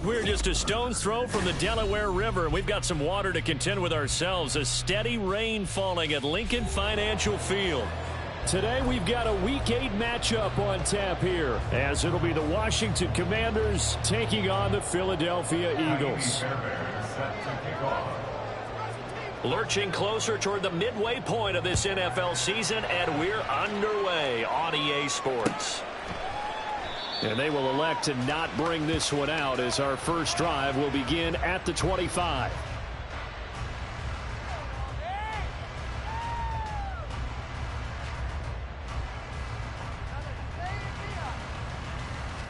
We're just a stone's throw from the Delaware River, and we've got some water to contend with ourselves. A steady rain falling at Lincoln Financial Field. Today we've got a Week 8 matchup on tap here, as it'll be the Washington Commanders taking on the Philadelphia Eagles. Lurching closer toward the midway point of this NFL season, and we're underway on EA Sports. And they will elect to not bring this one out, as our first drive will begin at the 25.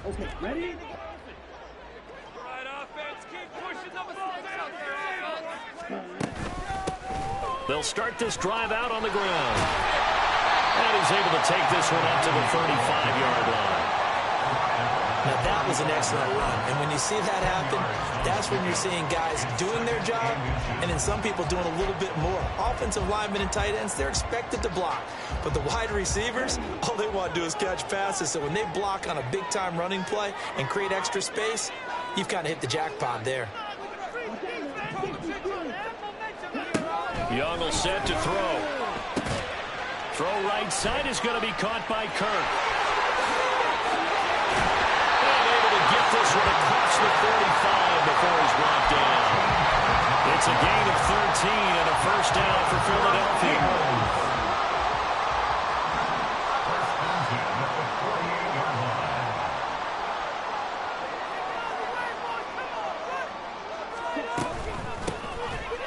Okay, ready? Right offense, keep pushing the ball down. They'll start this drive out on the ground. And he's able to take this one up to the 35-yard line. Now, that was an excellent run. And when you see that happen, that's when you're seeing guys doing their job and then some people doing a little bit more. Offensive linemen and tight ends, they're expected to block. But the wide receivers, all they want to do is catch passes. So when they block on a big-time running play and create extra space, you've kind of hit the jackpot there. Young will set to throw. Throw right side is going to be caught by Kirk. Get this one across the 45 before he's brought down. It's a gain of 13 and a first down for Philadelphia.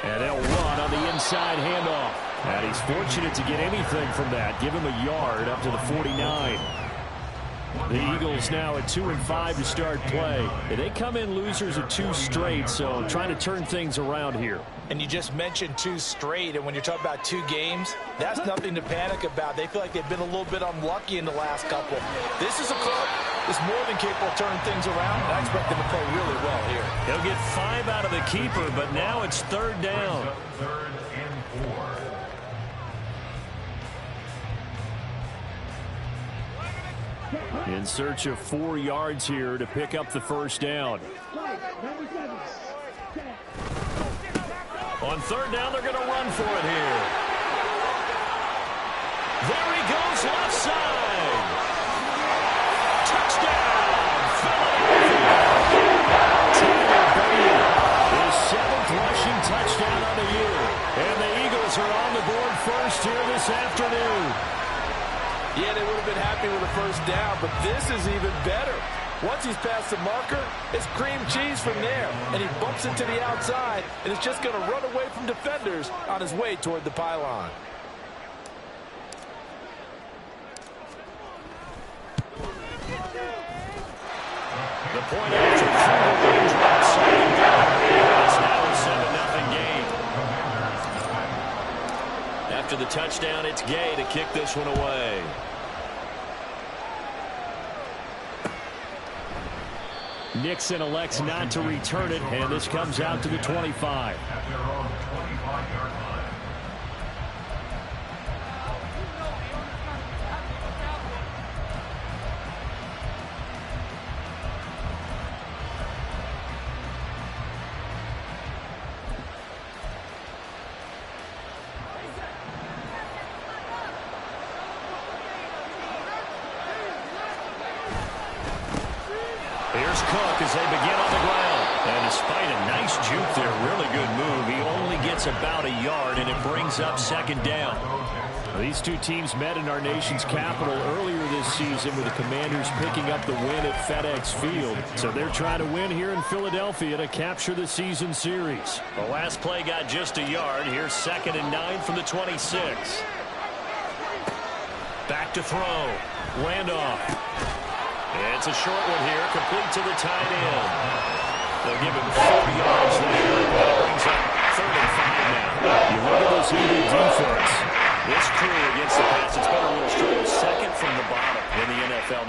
And they'll run on the inside handoff. And he's fortunate to get anything from that. Give him a yard up to the 49. The Eagles now at 2-5 to start play. They come in losers of 2 straight, so trying to turn things around here. And you just mentioned 2 straight, and when you're talking about 2 games, that's nothing to panic about. They feel like they've been a little bit unlucky in the last couple. This is a club that's more than capable of turning things around, and I expect them to play really well here. They'll get 5 out of the keeper, but now it's 3rd down. Third and 4. In search of 4 yards here to pick up the first down. On 3rd down, they're going to run for it here. There he goes, left side. Touchdown, Philadelphia. Tyler Bailey, his 7th rushing touchdown on the year. And the Eagles are on the board first here this afternoon. Yeah, they would have been happy with a first down, but this is even better. Once he's past the marker, it's cream cheese from there, and he bumps it to the outside, and it's just going to run away from defenders on his way toward the pylon. The point after the range outside. It's now a 7-0 game. After the touchdown, it's Gay to kick this one away. Nixon elects not to return it, and this comes out to the 25. At their own 25-yard line. Here's Cook as they begin on the ground. And despite a nice juke there, really good move, he only gets about a yard, and it brings up 2nd down. These two teams met in our nation's capital earlier this season, with the Commanders picking up the win at FedEx Field. So they're trying to win here in Philadelphia to capture the season series. The last play got just a yard. Here's 2nd and 9 from the 26. Back to throw. Randolph. It's a short one here, complete to the tight end. They'll give him 4 yards there, but it brings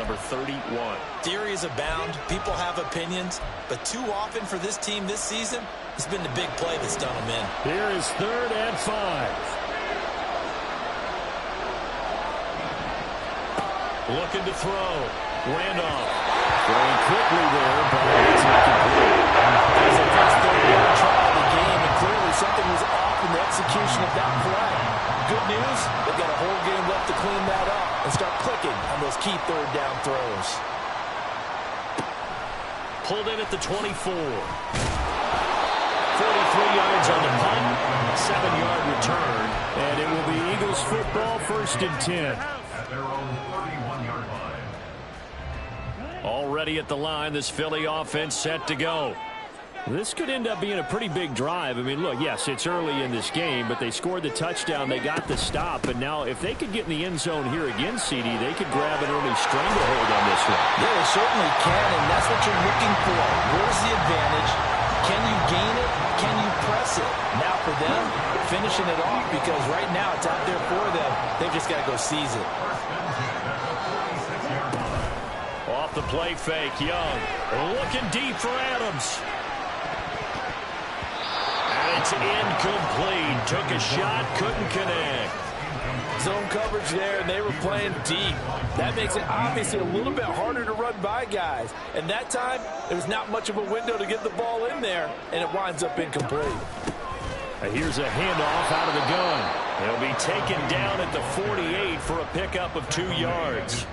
number 31. Theories abound. People have opinions. But too often for this team this season, it's been the big play that's done them in. Here is 3rd and 5. Looking to throw. Randolph. Throwing quickly there, but it's not complete. That's the first try of the game, and clearly something was off in the execution of that play. Good news, they've got a whole game left to clean that up and start clicking on those key 3rd down throws. Pulled in at the 24. 43 yards on the punt, 7-yard return, and it will be Eagles football, 1st and 10. At their own 31-yard line. Already at the line, this Philly offense set to go. This could end up being a pretty big drive. I mean, look, yes, it's early in this game, but they scored the touchdown. They got the stop. And now if they could get in the end zone here again, CD, they could grab an early stranglehold on this one. Yeah, they certainly can, and that's what you're looking for. Where's the advantage? Can you gain it? Can you press it? Now for them, finishing it off, because right now it's out there for them. They've just got to go seize it. Off the play fake, Young. Looking deep for Adams. It's incomplete. Took a shot, couldn't connect. Zone coverage there, and they were playing deep. That makes it obviously a little bit harder to run by guys. And that time, there was not much of a window to get the ball in there, and it winds up incomplete. Here's a handoff out of the gun. He'll be taken down at the 48 for a pickup of 2 yards.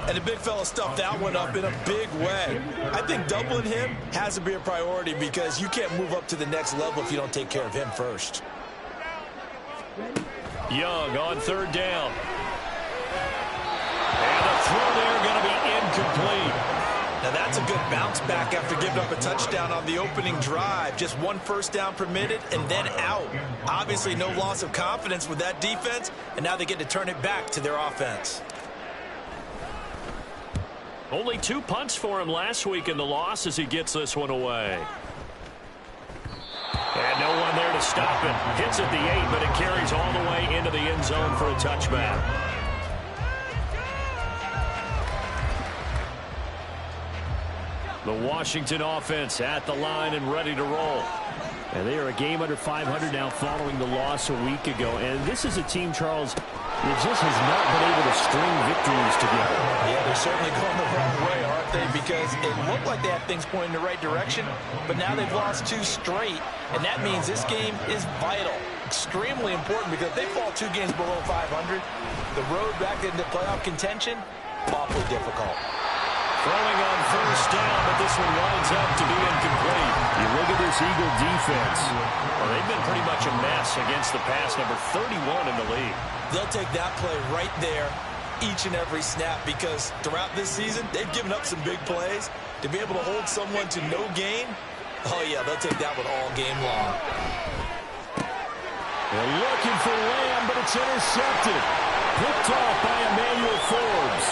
And the big fella stuffed that one up in a big way. I think doubling him has to be a priority because you can't move up to the next level if you don't take care of him first. Young on 3rd down. And the throw there going to be incomplete. Now that's a good bounce back after giving up a touchdown on the opening drive. Just 1 first down permitted and then out. Obviously no loss of confidence with that defense, and now they get to turn it back to their offense. Only 2 punts for him last week in the loss as he gets this one away. And no one there to stop it. Hits at the 8, but it carries all the way into the end zone for a touchback. The Washington offense at the line and ready to roll. And they are a game under 500 now following the loss a week ago. And this is a team, Charles, that just has not been able to string victories together. Yeah, they're certainly going the wrong way, aren't they? Because it looked like they had things pointing in the right direction, but now they've lost 2 straight, and that means this game is vital. Extremely important because if they fall 2 games below 500, the road back into playoff contention, awfully difficult. Throwing on 1st down, but this one winds up to be incomplete. You look at this Eagle defense. Well, they've been pretty much a mess against the pass, number 31 in the league. They'll take that play right there each and every snap because throughout this season, they've given up some big plays. To be able to hold someone to no gain, oh yeah, they'll take that one all game long. They're looking for Lamb, but it's intercepted. Picked off by Emmanuel Forbes.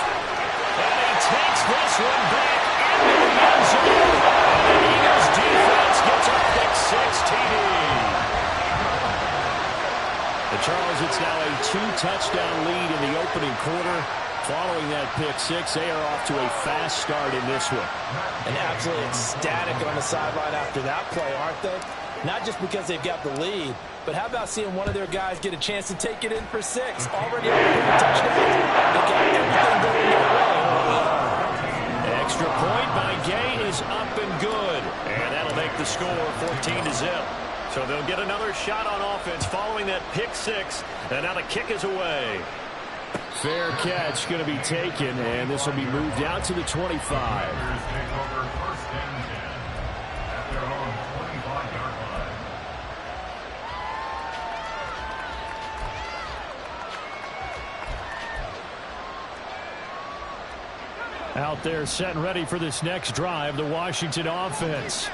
And he takes this one back into the end zone. And the Eagles defense gets a pick-6 TD. Charles, it's now a 2-touchdown lead in the opening quarter. Following that pick-6, they are off to a fast start in this one. And absolutely ecstatic on the sideline after that play, aren't they? Not just because they've got the lead, but how about seeing one of their guys get a chance to take it in for 6? Already on the touchdown. They got everything going their way. Extra point by Gay is up and good. And that'll make the score 14-0. So they'll get another shot on offense following that pick-6. And now the kick is away. Fair catch going to be taken, and this will be moved out to the 25. Out there set and ready for this next drive, the Washington offense.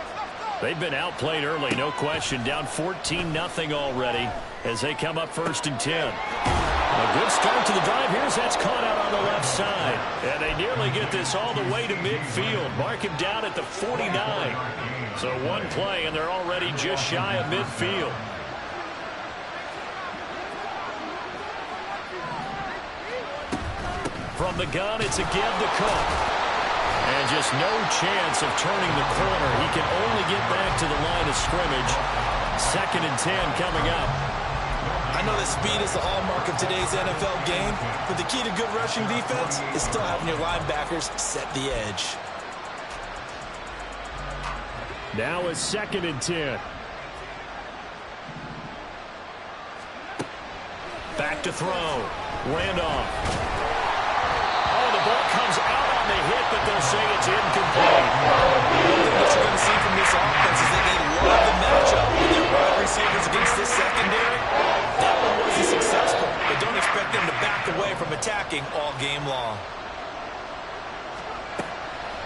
They've been outplayed early, no question. Down 14-0 already as they come up 1st and 10. A good start to the drive. Here's that's caught out on the left side. And they nearly get this all the way to midfield. Mark him down at the 49. So one play, and they're already just shy of midfield. From the gun, it's a give to Cook. And just no chance of turning the corner. He can only get back to the line of scrimmage. 2nd and 10 coming up. I know that speed is the hallmark of today's NFL game, but the key to good rushing defense is still having your linebackers set the edge. Now it's 2nd and 10. Back to throw. Randolph. Oh, the ball comes out on the hit, but they'll say it's incomplete. One thing that you're going to see from this offense is that they love the matchup with their wide receivers against this secondary. That one wasn't successful, but don't expect them to back away from attacking all game long.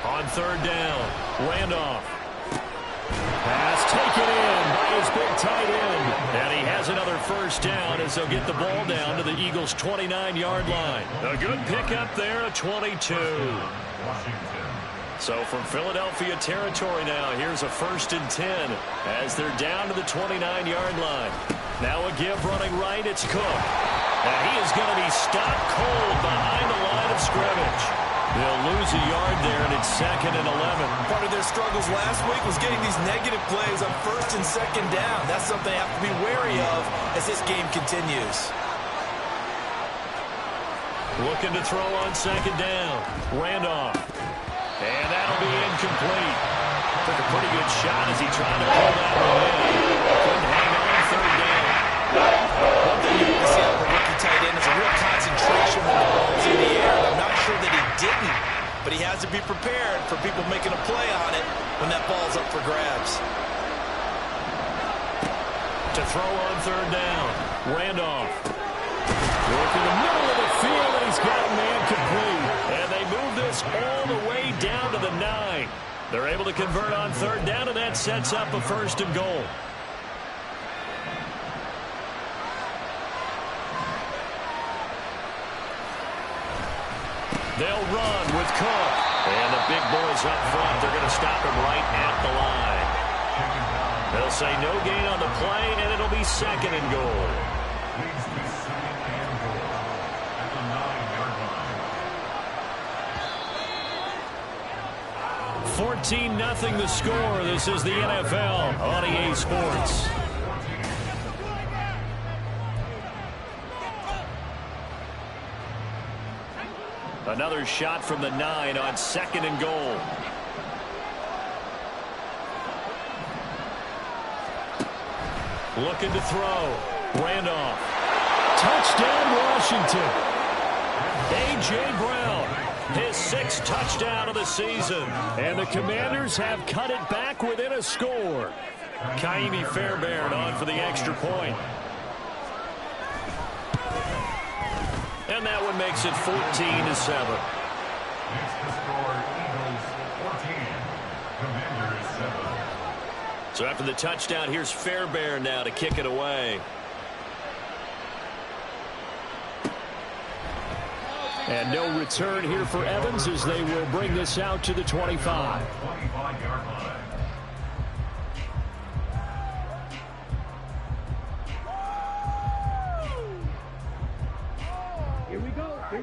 On 3rd down, Randolph. Pass taken in by his big tight end. And he has another 1st down as they'll get the ball down to the Eagles' 29-yard line. A good pickup there at 22. So from Philadelphia territory now, here's a 1st and 10 as they're down to the 29-yard line. Now a give running right, it's Cook. And he is going to be stopped cold behind the line of scrimmage. They'll lose a yard there, and it's 2nd and 11. Part of their struggles last week was getting these negative plays on 1st and 2nd down. That's something they have to be wary of as this game continues. Looking to throw on 2nd down. Randolph. And that'll be incomplete. Took a pretty good shot as he tried to pull that one in. Couldn't hang on 3rd down. One thing you can see out of a rookie tight end is a real concentration when the ball's in the air. I'm not sure that he didn't, but he has to be prepared for people making a play on it when that ball's up for grabs. To throw on 3rd down. Randolph. Work in the middle of the field, and he's got a man complete. And they move this all the way down to the 9. They're able to convert on 3rd down, and that sets up a 1st and goal. They'll run with Cook. And the big boys up front, they're going to stop him right at the line. They'll say no gain on the play, and it'll be 2nd and goal. 14-0 the score. This is the NFL on EA Sports. Another shot from the 9 on 2nd and goal. Looking to throw. Randolph. Touchdown, Washington. A.J. Brown, his 6th touchdown of the season. And the Commanders have cut it back within a score. Ka'imi Fairbairn on for the extra point. And that one makes it 14-7. So after the touchdown, here's Fairbairn now to kick it away. And no return here for Evans as they will bring this out to the 25.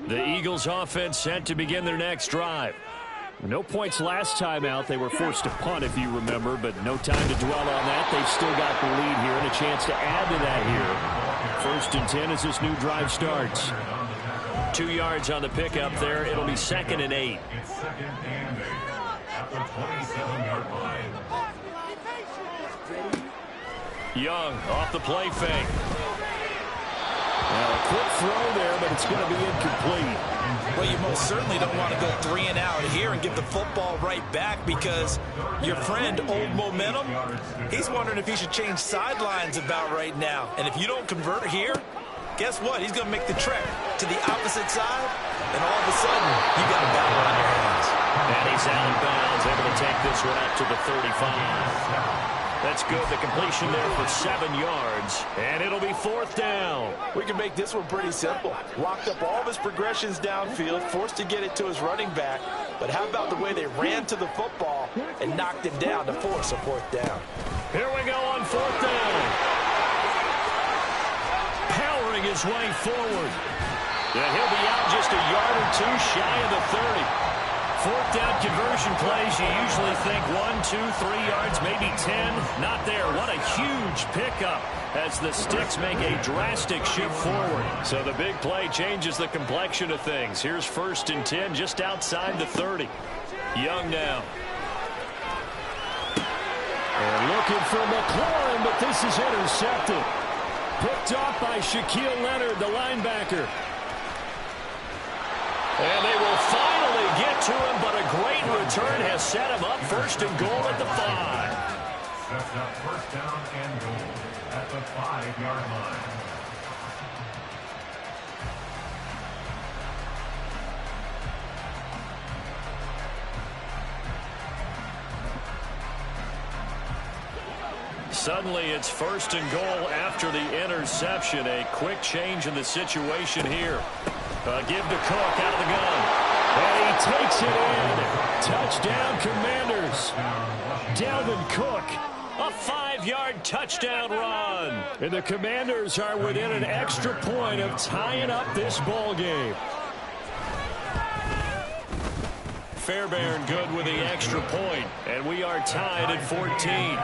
The Eagles offense set to begin their next drive. No points last time out. They were forced to punt, if you remember, but no time to dwell on that. They've still got the lead here and a chance to add to that here. 1st and 10 as this new drive starts. 2 yards on the pickup there. It'll be 2nd and 8. It's 2nd and 8 at the 27-yard line. Young off the play fake. Now a quick throw there, but it's going to be incomplete. Well, you most certainly don't want to go 3 and out here and give the football right back because your friend, Old Momentum, he's wondering if he should change sidelines about right now. And if you don't convert here, guess what? He's going to make the trek to the opposite side, and all of a sudden, you got a battle on your hands. And he's out of bounds, able to take this one up to the 35. That's good. The completion there for 7 yards. And it'll be 4th down. We can make this one pretty simple. Locked up all of his progressions downfield, forced to get it to his running back. But how about the way they ran to the football and knocked him down to force a 4th down? Here we go on 4th down. Powering his way forward. And he'll be out just a yard or two shy of the 30. Fourth down conversion plays, you usually think 1, 2, 3 yards, maybe 10. Not there. What a huge pickup as the Sticks make a drastic shift forward. So the big play changes the complexion of things. Here's 1st and 10 just outside the 30. Young now. And looking for McLaurin, but this is intercepted. Picked off by Shaquille Leonard, the linebacker. And they will finally get to him, but a great return has set him up 1st and goal at the 5. Sets up 1st down and goal at the 5-yard line. Suddenly it's 1st and goal after the interception. A quick change in the situation here. Give to Cook out of the gun. And he takes it in. Touchdown, Commanders. Dalvin Cook, a 5-yard touchdown run. And the Commanders are within an extra point of tying up this ball game. Fairbairn good with the extra point. And we are tied at 14.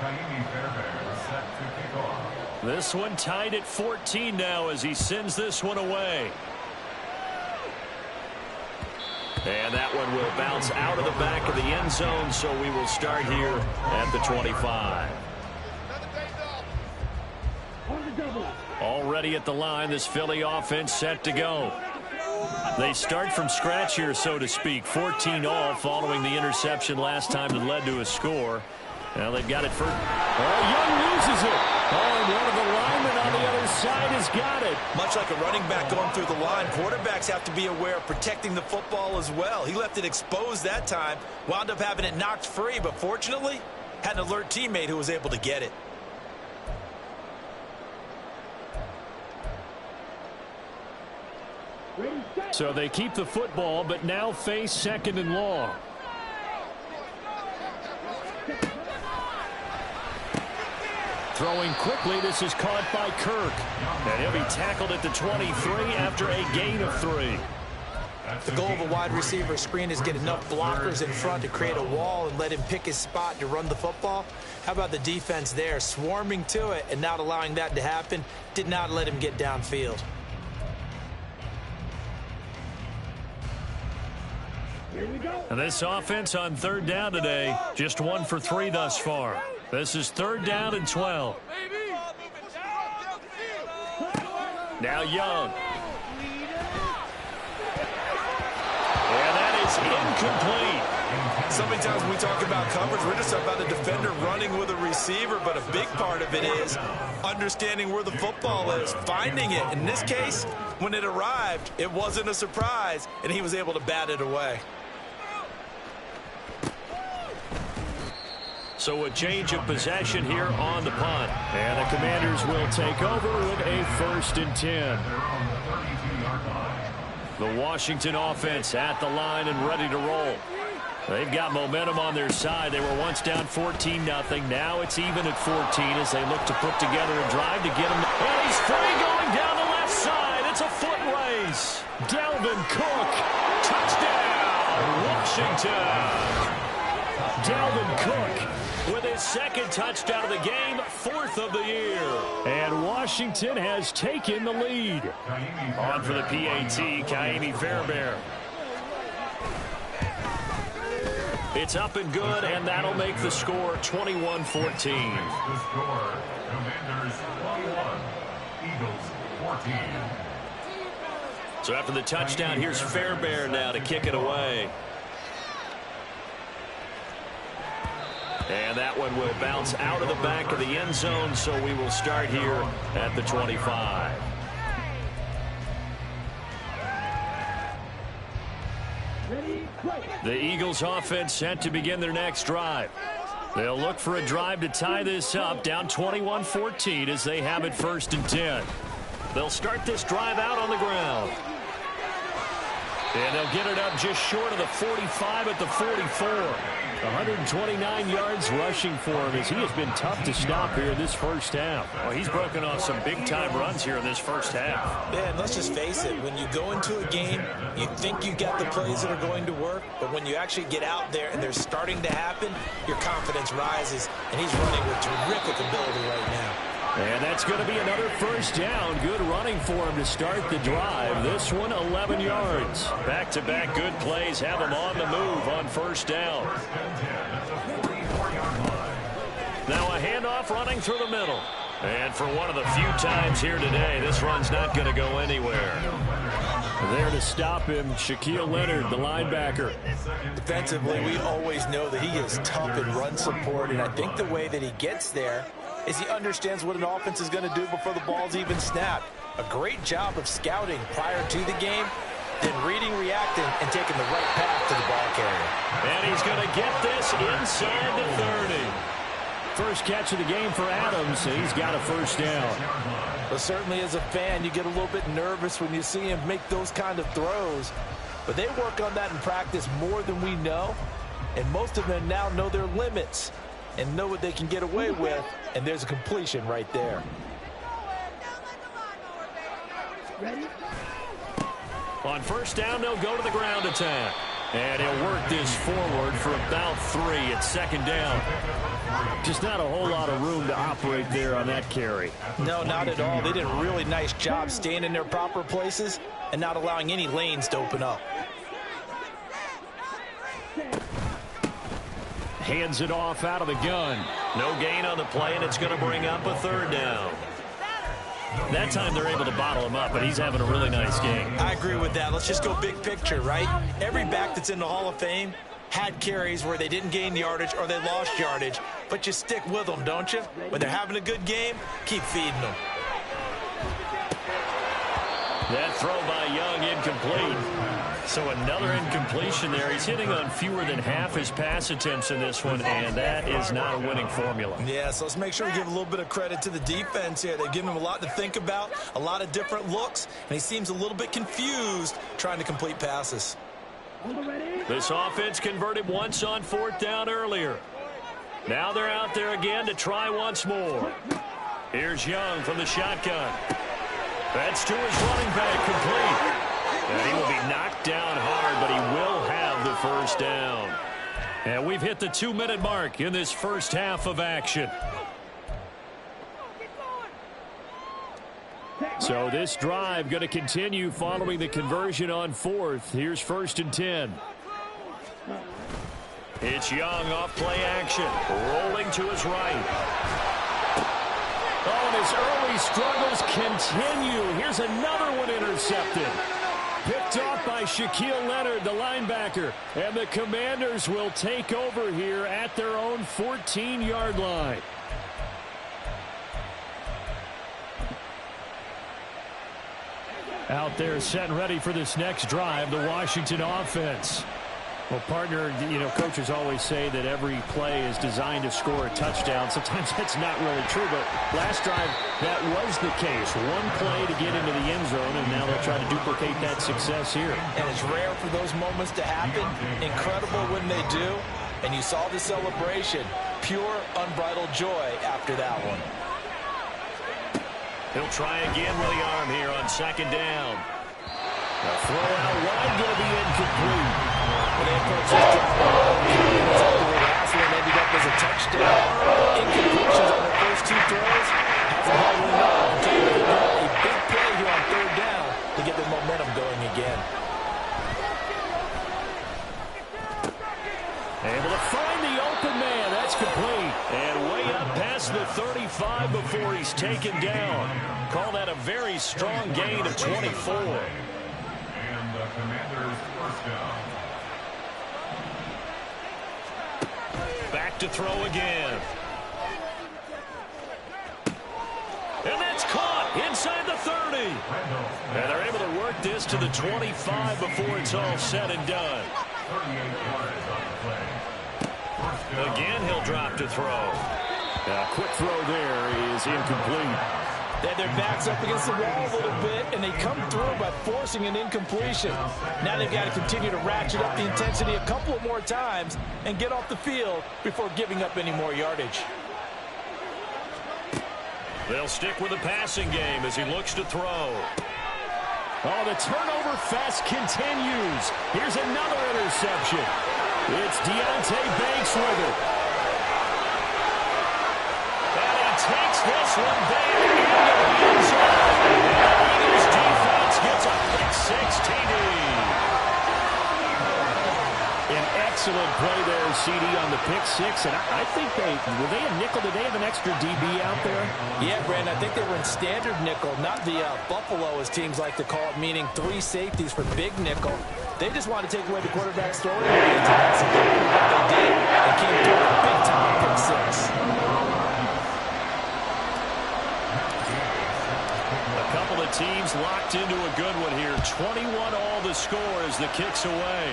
Ka'imi Fairbairn set to kick off. This one tied at 14 now as he sends this one away. And that one will bounce out of the back of the end zone, so we will start here at the 25. Already at the line, this Philly offense set to go. They start from scratch here, so to speak. 14 all following the interception last time that led to a score. Now they've got it for... Young loses it. And one of the linemen on the other side has got it. Much like a running back going through the line, quarterbacks have to be aware of protecting the football as well. He left it exposed that time, wound up having it knocked free, but fortunately, had an alert teammate who was able to get it. So they keep the football, but now face 2nd and long. Throwing quickly, this is caught by Kirk. And he'll be tackled at the 23 after a gain of 3. The goal of a wide receiver screen is get enough blockers in front to create a wall and let him pick his spot to run the football. How about the defense there, swarming to it and not allowing that to happen? Did not let him get downfield. And this offense on 3rd down today, just 1 for 3 thus far. This is 3rd down and 12. Now Young. And that is incomplete. So many times when we talk about coverage, we're just about a defender running with a receiver, but a big part of it is understanding where the football is, finding it. In this case, when it arrived, it wasn't a surprise, and he was able to bat it away. So a change of possession here on the punt. And the Commanders will take over with a 1st and 10. The Washington offense at the line and ready to roll. They've got momentum on their side. They were once down 14-0. Now it's even at 14 as they look to put together a drive to get him. And he's free going down the left side. It's a foot race. Dalvin Cook. Touchdown, Washington. Dalvin Cook with his 2nd touchdown of the game, 4th of the year. And Washington has taken the lead. On for the PAT, Ka'imi Fairbairn. It's up and good, and that'll make the score 21-14. The score, Commanders 21, Eagles 14. So after the touchdown, here's Fairbairn now to kick it away. And that one will bounce out of the back of the end zone, so we will start here at the 25. The Eagles offense set to begin their next drive. They'll look for a drive to tie this up, down 21-14 as they have it 1st and 10. They'll start this drive out on the ground. And they'll get it up just short of the 45 at the 44. 129 yards rushing for him as he has been tough to stop here in this first half. Well, he's broken off some big-time runs here in this first half. Yeah, and let's just face it. When you go into a game, you think you got the plays that are going to work, but when you actually get out there and they're starting to happen, your confidence rises, and he's running with terrific ability right now. And that's going to be another first down. Good running for him to start the drive. This one, 11 yards. Back-to-back good plays have him on the move on first down. Now a handoff running through the middle. And for one of the few times here today, this run's not going to go anywhere. There to stop him, Shaquille Leonard, the linebacker. Defensively, we always know that he is tough in run support, and I think the way that he gets there is he understands what an offense is going to do before the ball's even snapped. A great job of scouting prior to the game, then reading, reacting, and taking the right path to the ball carrier. And he's going to get this inside the 30. First catch of the game for Adams, and he's got a first down. Well, certainly as a fan, you get a little bit nervous when you see him make those kind of throws. But they work on that in practice more than we know, and most of them now know their limits and know what they can get away with, and there's a completion right there. On first down, they'll go to the ground attack. And he'll work this forward for about 3 at second down. Just not a whole lot of room to operate there on that carry. No, not at all. They did a really nice job staying in their proper places and not allowing any lanes to open up. Hands it off out of the gun. No gain on the play, and it's going to bring up a third down. That time they're able to bottle him up, but he's having a really nice game. I agree with that. Let's just go big picture, right? Every back that's in the Hall of Fame had carries where they didn't gain yardage or they lost yardage, but you stick with them, don't you? When they're having a good game, keep feeding them. That throw by Young incomplete. So another incompletion there. He's hitting on fewer than half his pass attempts in this one, and that is not a winning formula. Yeah, so let's make sure we give a little bit of credit to the defense here. They've given him a lot to think about, a lot of different looks, and he seems a little bit confused trying to complete passes. This offense converted once on fourth down earlier. Now they're out there again to try once more. Here's Young from the shotgun. That's to his running back, complete. And he will be knocked down hard, but he will have the first down. And we've hit the 2-minute mark in this first half of action. So this drive going to continue following the conversion on fourth. Here's 1st and 10. It's Young off play action, rolling to his right. Oh, and his early struggles continue. Here's another one intercepted. Picked off by Shaquille Leonard, the linebacker. And the Commanders will take over here at their own 14-yard line. Out there set and ready for this next drive, the Washington offense. Well, partner, you know, coaches always say that every play is designed to score a touchdown. Sometimes that's not really true, but last drive, that was the case. One play to get into the end zone, and now they'll try to duplicate that success here. And it's rare for those moments to happen. Incredible when they do. And you saw the celebration. Pure, unbridled joy after that one. He'll try again with the arm here on second down. The throw out wide going to be incomplete. When they approach this drive, the last one ended up as a touchdown. Incompletions on their first 2 throws. Hasn't held one up until they get a big play here on third down to get their momentum going again. Able to find the open man. That's complete. And way up past the 35 before he's taken down. Call that a very strong gain of 24. And the Commanders' first down. Back to throw again. And that's caught inside the 30. And they're able to work this to the 25 before it's all said and done. 38 yards on the play. Again, he'll drop to throw. A quick throw there is incomplete. They had their backs up against the wall a little bit, and they come through by forcing an incompletion. Now they've got to continue to ratchet up the intensity a couple of more times and get off the field before giving up any more yardage. They'll stick with the passing game as he looks to throw. Oh, the turnover fest continues. Here's another interception. It's Deonte Banks with it. And he takes this one back into the end zone. And the Eagles defense gets a pick six TD. An excellent play there, CD, on the pick six. And I think were they a nickel? Did they have an extra DB out there? Yeah, Brandon, I think they were in standard nickel, not the Buffalo, as teams like to call it, meaning 3 safeties for big nickel. They just wanted to take away the quarterback's throwing ability. That's exactly what they did. They came through with a big-time pick six. A couple of teams locked into a good one here. 21 all the score as the kick's away.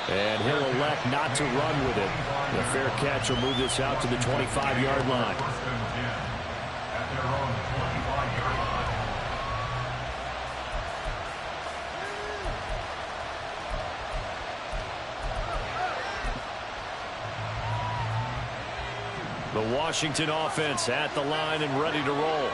And he'll elect not to run with it. The fair catch will move this out to the 25-yard line. The Washington offense at the line and ready to roll.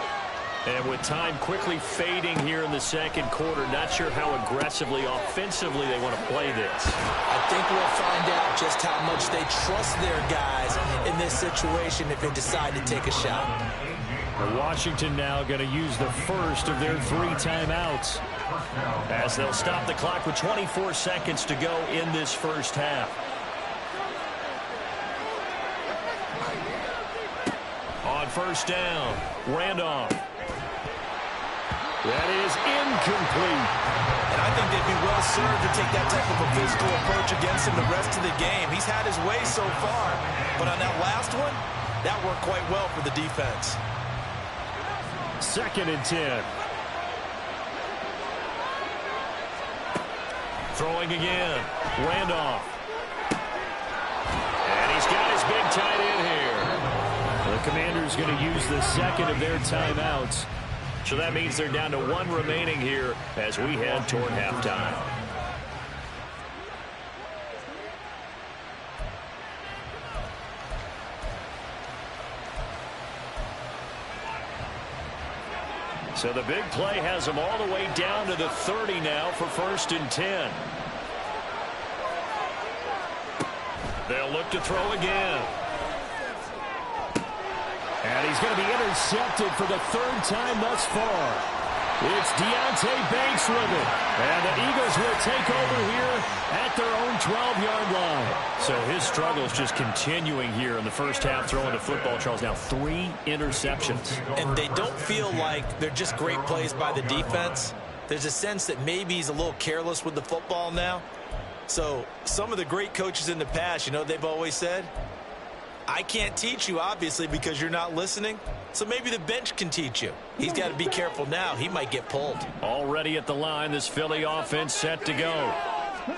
And with time quickly fading here in the second quarter, not sure how aggressively, offensively they want to play this. I think we'll find out just how much they trust their guys in this situation if they decide to take a shot. The Washington now going to use the first of their 3 timeouts as they'll stop the clock with 24 seconds to go in this first half. On first down, Randolph. That is incomplete. And I think they'd be well served to take that type of a physical approach against him the rest of the game. He's had his way so far, but on that last one, that worked quite well for the defense. 2nd and 10. Throwing again, Randolph. And he's got his big tight end here. The Commanders going to use the second of their timeouts. So that means they're down to 1 remaining here as we head toward halftime. So the big play has them all the way down to the 30 now for 1st and 10. They'll look to throw again. And he's going to be intercepted for the 3rd time thus far. It's Deonte Banks with it. And the Eagles will take over here at their own 12-yard line. So his struggles just continuing here in the first half throwing the football, Charles. Now 3 interceptions. And they don't feel like they're just great plays by the defense. There's a sense that maybe he's a little careless with the football now. So some of the great coaches in the past, you know, they've always said, I can't teach you, obviously, because you're not listening. So maybe the bench can teach you. He's got to be careful now. He might get pulled. Already at the line, this Philly offense set to go.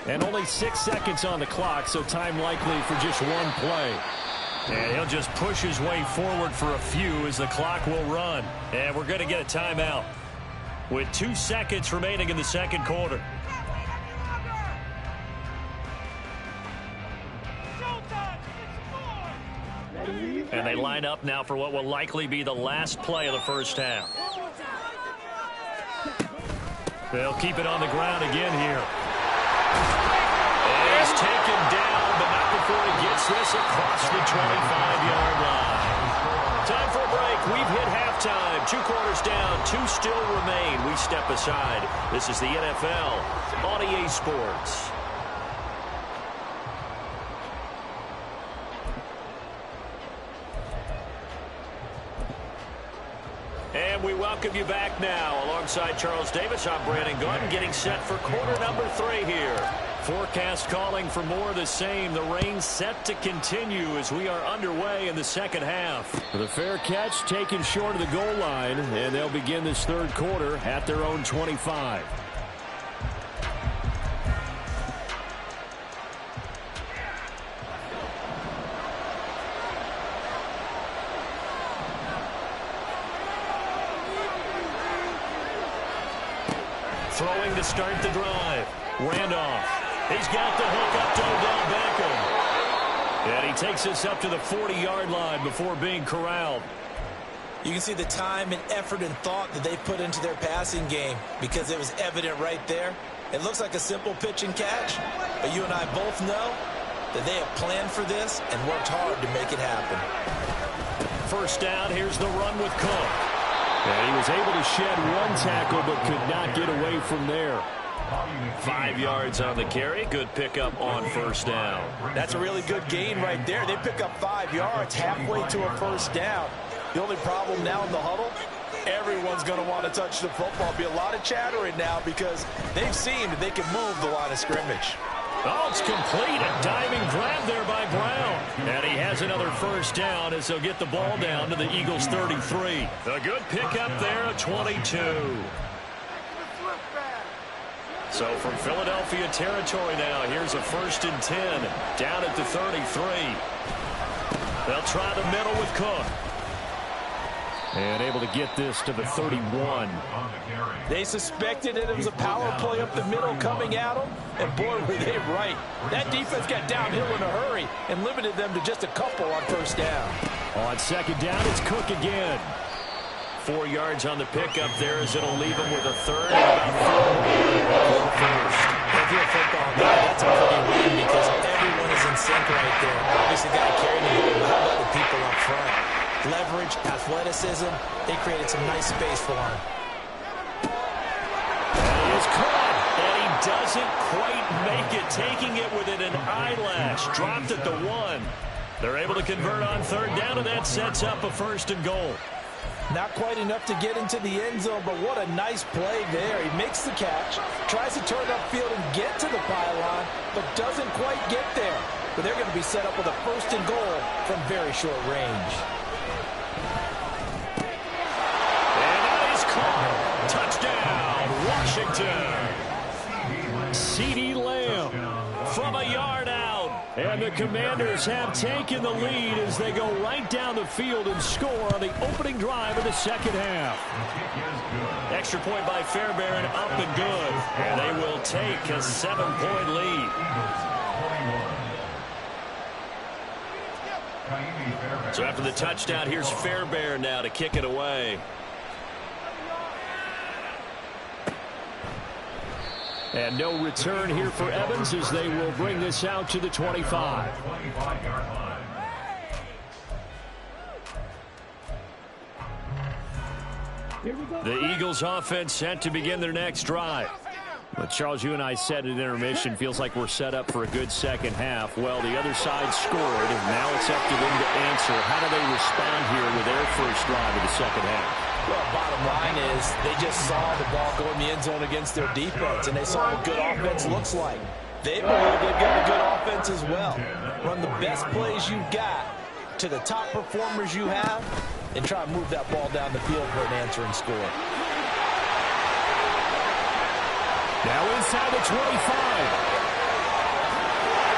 And only 6 seconds on the clock, so time likely for just 1 play. And he'll just push his way forward for a few as the clock will run. And we're going to get a timeout with 2 seconds remaining in the second quarter. And they line up now for what will likely be the last play of the first half. They'll keep it on the ground again here. And he's taken down, but not before he gets this across the 25-yard line. Time for a break. We've hit halftime. 2 quarters down, 2 still remain. We step aside. This is the NFL on EA Sports. And we welcome you back now. Alongside Charles Davis, I'm Brandon Gaudin, getting set for quarter number 3 here. Forecast calling for more of the same. The rain set to continue as we are underway in the second half. The fair catch taken short of the goal line, and they'll begin this third quarter at their own 25. Throwing to start the drive. Randolph. He's got the hook up to Odell Beckham. And he takes us up to the 40-yard line before being corralled. You can see the time and effort and thought that they put into their passing game because it was evident right there. It looks like a simple pitch and catch, but you and I both know that they have planned for this and worked hard to make it happen. First down, here's the run with Cook. And he was able to shed one tackle but could not get away from there. 5 yards on the carry. Good pickup on first down. That's a really good gain right there. They pick up 5 yards halfway to a first down. The only problem now in the huddle, everyone's going to want to touch the football. Be a lot of chattering now because they've seen that they can move the line of scrimmage. Oh, it's complete. A diving grab there by Brown. And he has another first down as they'll get the ball down to the Eagles 33. A good pickup there at 22. So from Philadelphia territory now, here's a 1st and 10 down at the 33. They'll try the middle with Cook. And able to get this to the 31. They suspected that it was a power play up the middle coming at them, and boy, were they right. That defense got downhill in a hurry and limited them to just a couple on first down. On second down, it's Cook again. 4 yards on the pickup there as it'll leave him with a third and about 4 first. If you're a football guy, that's a pretty win because everyone is in sync right there. Obviously, got to carry the ball, but how about the people up front? Leverage, athleticism, they created some nice space for him. And he is caught, and he doesn't quite make it, taking it within an eyelash. Dropped at the 1. They're able to convert on third down, and that sets up a 1st and goal. Not quite enough to get into the end zone, but what a nice play there. He makes the catch, tries to turn upfield and get to the pylon, but doesn't quite get there. But they're going to be set up with a 1st and goal from very short range. Touchdown, Washington. CeeDee Lamb from a yard out. And the Commanders have taken the lead as they go right down the field and score on the opening drive of the second half. Extra point by Fairbairn, up and good. And they will take a 7-point lead. So after the touchdown, here's Fairbairn now to kick it away. And no return here for Evans as they will bring this out to the 25. The Eagles offense set to begin their next drive. But Charles, you and I said at intermission, feels like we're set up for a good second half. Well, the other side scored, and now it's up to them to answer. How do they respond here with their first drive of the second half? Well, bottom line is they just saw the ball go in the end zone against their defense, and they saw what good offense looks like. They believe they've got a good offense as well. Run the best plays you've got to the top performers you have, and try to move that ball down the field for an answering score. Now inside the 25.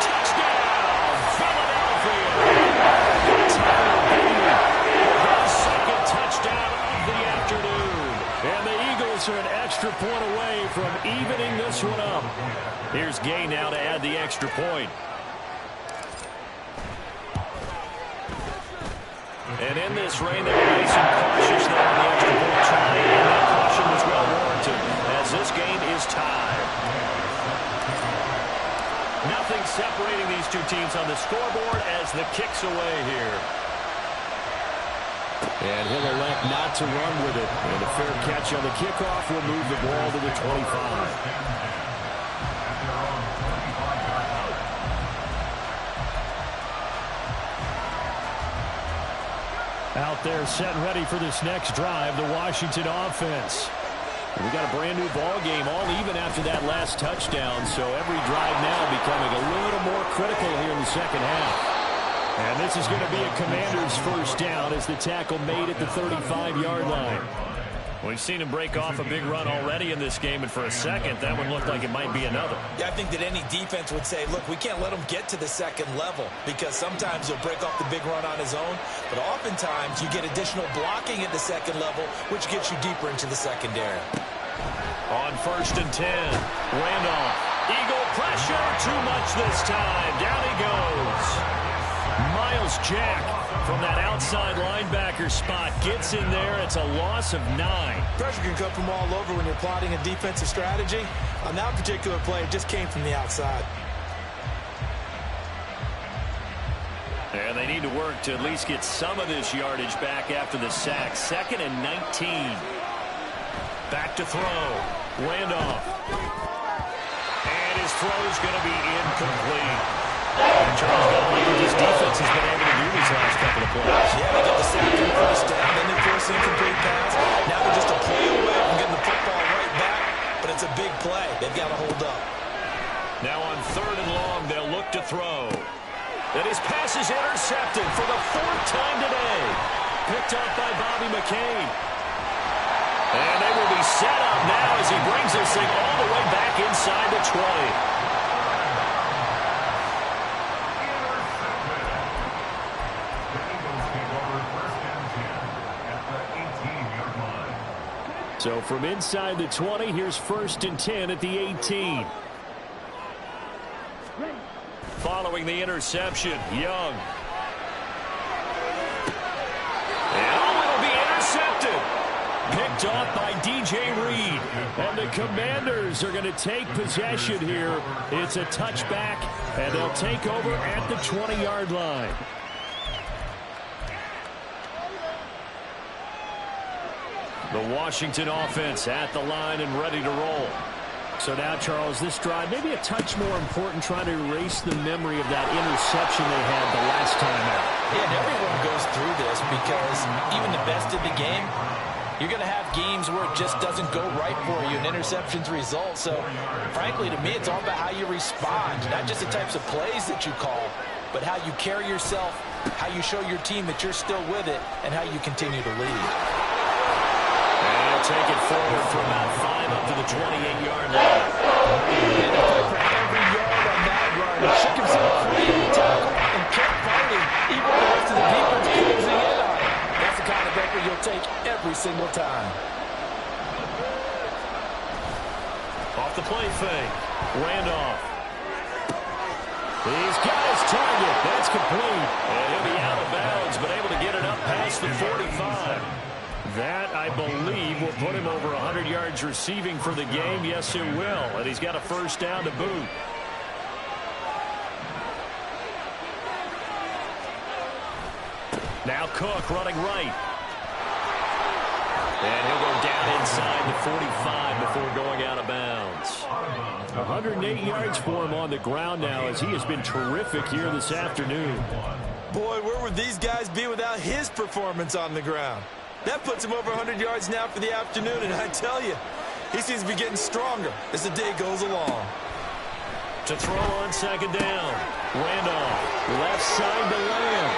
Touchdown, Philadelphia. Second touchdown of the afternoon. And the Eagles are an extra point away from evening this one up. Here's Gay now to add the extra point. And in this rain, they were nice and cautious there on the extra point try, and that caution was well warranted as this game is tied. Nothing separating these two teams on the scoreboard as the kick's away here. And he'll elect not to run with it. And a fair catch on the kickoff will move the ball to the 25. Out there set and ready for this next drive, the Washington offense. We got a brand new ball game, all even after that last touchdown, so every drive now becoming a little more critical here in the second half. And this is going to be a Commanders first down as the tackle made at the 35-yard line. We've seen him break off a big run already in this game, and for a second, that one looked like it might be another. Yeah, I think that any defense would say, look, we can't let him get to the second level because sometimes he'll break off the big run on his own, but oftentimes you get additional blocking at the second level, which gets you deeper into the secondary. On 1st and 10, Randolph. Eagle pressure, too much this time. Down he goes. Miles Jack from that outside linebacker spot gets in there. It's a loss of 9. Pressure can come from all over when you're plotting a defensive strategy. On that particular play, it just came from the outside. And they need to work to at least get some of this yardage back after the sack. 2nd and 19. Back to throw. Randolph. And his throw's going to be incomplete. And Charles got to look what this defense has been able to do these last couple of plays. Yeah, they get the sack and first down, then they force an incomplete pass. Now they're just a play away from getting the football right back, but it's a big play. They've got to hold up. Now on 3rd and long, they'll look to throw. And his pass is intercepted for the 4th time today. Picked up by Bobby McCain. And they will be set up now as he brings this thing all the way back inside the 20. So from inside the 20, here's 1st and 10 at the 18. Following the interception, Young. And it'll be intercepted. Picked off by DJ Reed. And the Commanders are going to take possession here. It's a touchback, and they'll take over at the 20-yard line. The Washington offense at the line and ready to roll. So now, Charles, this drive maybe a touch more important, trying to erase the memory of that interception they had the last time out. Yeah, and everyone goes through this because even the best of the game, you're going to have games where it just doesn't go right for you, and interceptions result. So, frankly, to me, it's all about how you respond, not just the types of plays that you call, but how you carry yourself, how you show your team that you're still with it, and how you continue to lead. And take it forward for about 5 up to the 28-yard line. And a fight for every yard on that run. Shook himself free of the tackle and kept fighting, even with the rest of the defense closing in on him. That's the kind of effort you'll take every single time. Off the play fake. Randolph. He's got his target. That's complete. And he'll be out of bounds, but able to get it up past the 45. That, I believe, will put him over 100 yards receiving for the game. Yes, it will. And he's got a 1st down to boot. Now Cook running right. And he'll go down inside the 45 before going out of bounds. 108 yards for him on the ground now as he has been terrific here this afternoon. Boy, where would these guys be without his performance on the ground? That puts him over 100 yards now for the afternoon, and I tell you, he seems to be getting stronger as the day goes along. To throw on 2nd down. Randolph, left side to Lamb.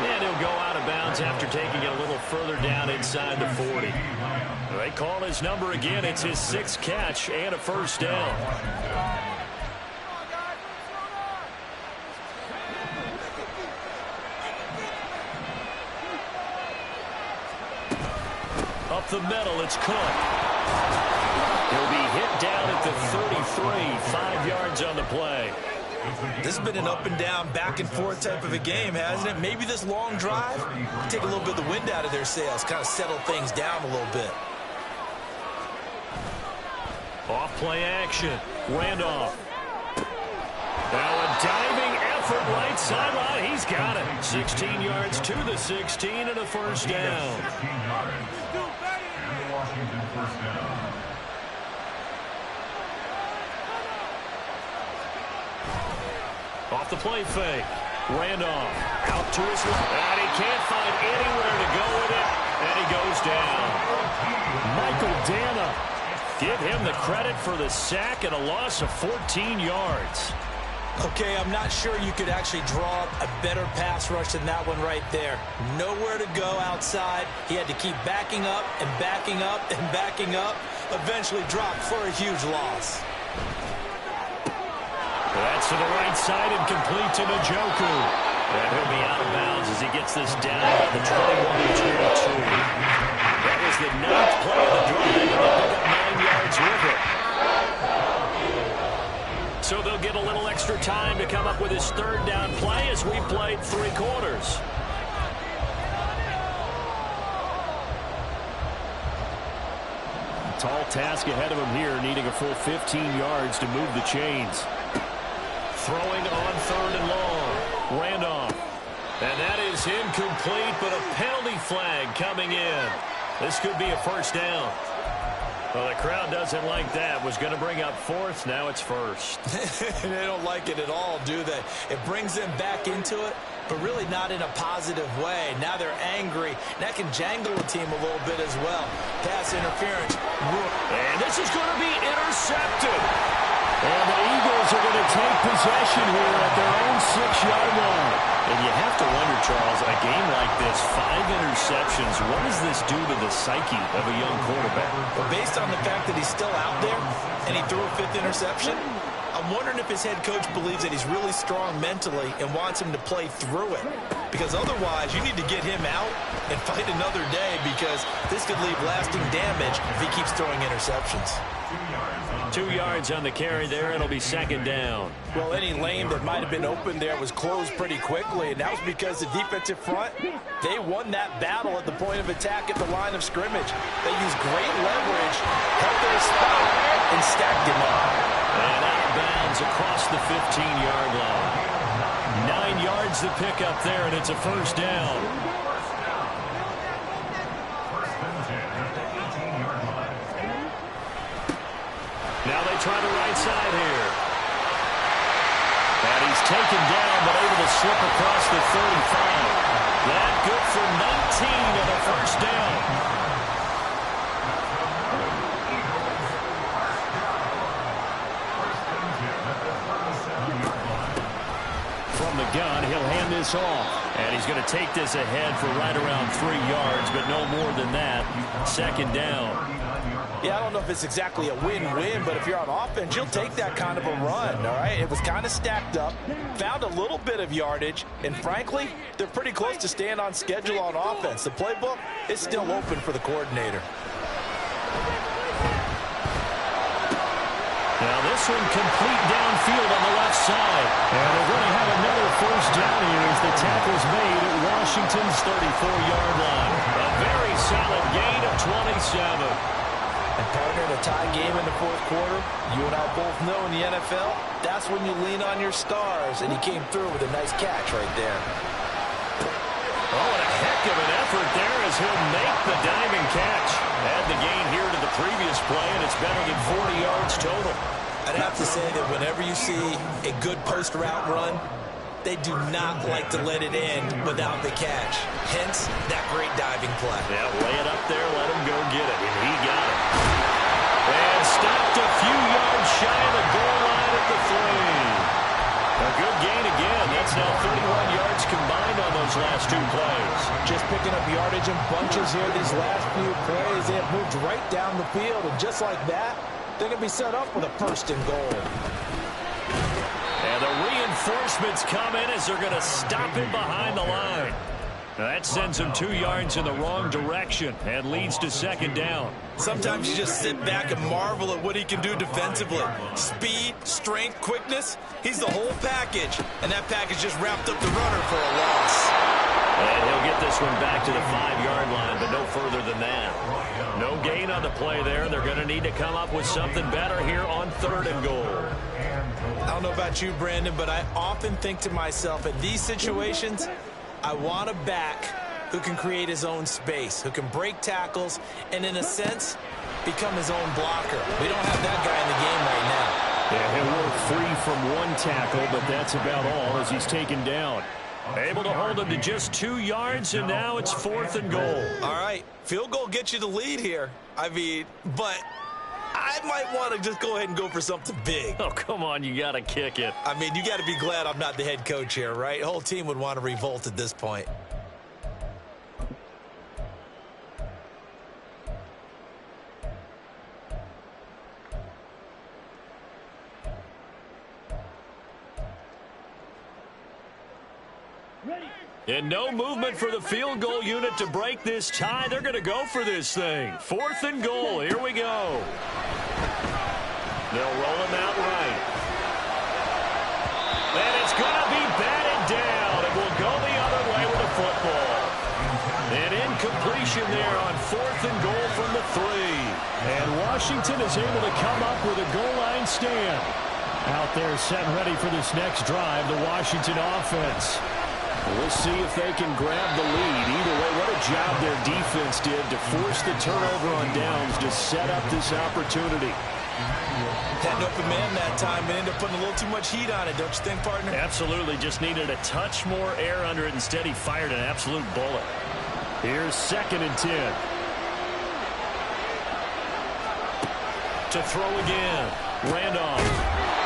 And he'll go out of bounds after taking it a little further down inside the 40. They call his number again. It's his 6th catch and a 1st down. Up the middle, it's Cook. He'll be hit down at the 33, 5 yards on the play. This has been an up and down, back and forth type of a game, hasn't it? Maybe this long drive take a little bit of the wind out of their sails, kind of settle things down a little bit. Off play action. Randolph. Now a diving effort right sideline. He's got it. 16 yards to the 16 and a 1st down. 16 yards. And the Washington 1st down. Off the play fake. Randolph out to his left. And he can't find anywhere to go with it. And he goes down. Michael Dana. Give him the credit for the sack and a loss of 14 yards. Okay, I'm not sure you could actually draw up a better pass rush than that one right there. Nowhere to go outside. He had to keep backing up and backing up and backing up. Eventually dropped for a huge loss. That's to the right side and complete to Njoku. And he'll be out of bounds as he gets this down at the 21-22. That was the 9th play of the drive. He'll pick up 9 yards with it. So they'll get a little extra time to come up with his third down play as we played 3 quarters. Tall task ahead of him here, needing a full 15 yards to move the chains. Throwing on 3rd and long. Randolph. And that is incomplete, but a penalty flag coming in. This could be a first down. Well, the crowd doesn't like that. Was going to bring up 4th. Now it's 1st. They don't like it at all, do they? It brings them back into it, but really not in a positive way. Now they're angry. That can jangle the team a little bit as well. Pass interference. And this is going to be intercepted. And the Eagles are going to take possession here at their own 6-yard line. And you have to wonder, Charles, a game like this, 5 interceptions, what does this do to the psyche of a young quarterback? But based on the fact that he's still out there and he threw a 5th interception, I'm wondering if his head coach believes that he's really strong mentally and wants him to play through it. Because otherwise, you need to get him out and fight another day, because this could leave lasting damage if he keeps throwing interceptions. 2 yards on the carry there. It'll be 2nd down. Well, any lane that might have been open there was closed pretty quickly, and that was because the defensive front, they won that battle at the point of attack at the line of scrimmage. They used great leverage, held their spot, and stacked him up. And out of bounds across the 15-yard line. 9 yards to pick up there, and it's a first down. Now they try the right side here. And he's taken down, but able to slip across the 35. That good for 19 and a first down. From the gun, he'll hand this off. And he's going to take this ahead for right around 3 yards, but no more than that. 2nd down. Yeah, I don't know if it's exactly a win-win, but if you're on offense, you'll take that kind of a run, all right? It was kind of stacked up, found a little bit of yardage, and frankly, they're pretty close to staying on schedule on offense. The playbook is still open for the coordinator. Now this one complete downfield on the left side. And they're going to have another first down here as the tackle's made at Washington's 34-yard line. A very solid gain of 27. And partner, in a tie game in the 4th quarter, you and I both know in the NFL, that's when you lean on your stars, and he came through with a nice catch right there. Oh, and a heck of an effort there as he'll make the diving catch. Add the gain here to the previous play, and it's better than 40 yards total. I'd have to say that whenever you see a good post route run, they do not like to let it end without the catch. Hence, that great diving play. Yeah, lay it up there, let him go get it, and he got it. And stopped a few yards shy of the goal line at the 3. A good gain again. That's now 31 yards combined on those last 2 plays. Just picking up yardage in bunches here these last few plays. They have moved right down the field, and just like that, they're going to be set up with a 1st and goal. And the reinforcements come in as they're going to stop him behind the line. That sends him 2 yards in the wrong direction and leads to 2nd down. Sometimes you just sit back and marvel at what he can do defensively. Speed, strength, quickness, he's the whole package. And that package just wrapped up the runner for a loss. And he'll get this one back to the 5-yard line, but no further than that. No gain on the play there. They're going to need to come up with something better here on 3rd and goal. I don't know about you, Brandon, but I often think to myself, in these situations, I want a back who can create his own space, who can break tackles, and in a sense, become his own blocker. We don't have that guy in the game right now. Yeah, he'll work 3 from 1 tackle, but that's about all as he's taken down. Able to hold him to just 2 yards, and now it's 4th and goal. All right, field goal gets you the lead here. I mean, but I might want to just go ahead and go for something big. Oh, come on, you got to kick it. I mean, you got to be glad I'm not the head coach here, right? The whole team would want to revolt at this point. And no movement for the field goal unit to break this tie. They're going to go for this thing. 4th and goal. Here we go. They'll roll him out right. And it's going to be batted down, and will go the other way with the football. An incompletion there on 4th and goal from the 3. And Washington is able to come up with a goal line stand. Out there set and ready for this next drive, the Washington offense. We'll see if they can grab the lead. Either way, what a job their defense did to force the turnover on downs to set up this opportunity. Had an open man that time and ended up putting a little too much heat on it, don't you think, partner? Absolutely. Just needed a touch more air under it. Instead, he fired an absolute bullet. Here's 2nd and 10. To throw again. Randolph.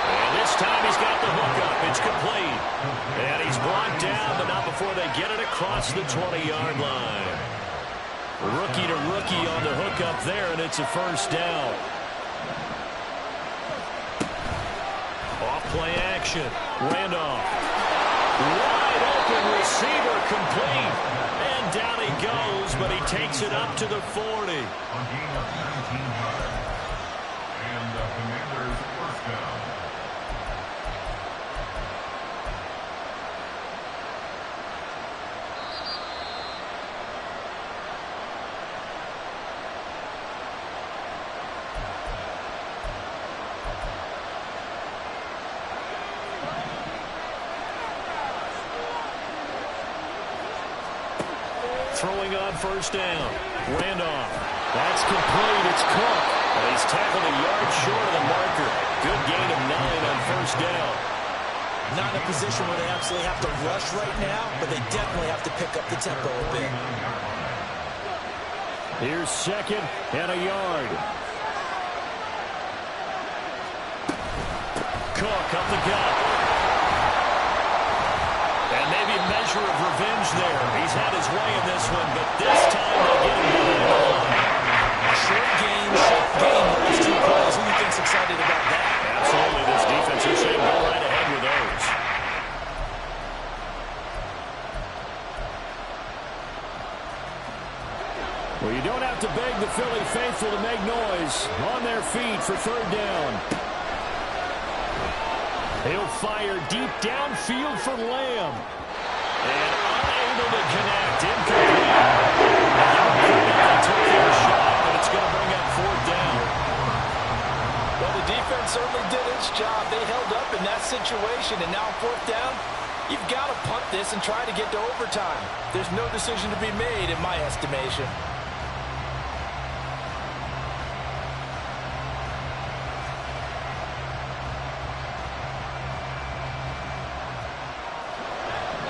And this time he's got the hookup. It's complete. And he's brought down, but not before they get it across the 20-yard line. Rookie to rookie on the hookup there, and it's a first down. Off-play action. Randolph. Wide open receiver complete. And down he goes, but he takes it up to the 40. A gain of 19 yards. And the Commanders' first down. Throwing on first down. Randolph. That's complete. It's Cook. And he's tackled a yard short of the marker. Good gain of 9 on first down. Not in a position where they absolutely have to rush right now, but they definitely have to pick up the tempo a bit. Here's 2nd and a yard. Cook up the gut. And maybe a measure of revenge there. He's had his way in this one, but this time they get him behind the line. Short gain, those 2 plays. Who do you think's excited about that? Absolutely. This defense is saying go right ahead with those. Well, you don't have to beg the Philly faithful to make noise. On their feet for 3rd down. He'll fire deep downfield for Lamb. And unable to connect. Incomplete. They took their shot, but it's going to bring up 4th down. Well, the defense certainly did its job. They held up in that situation, and now 4th down, you've got to punt this and try to get to overtime. There's no decision to be made in my estimation.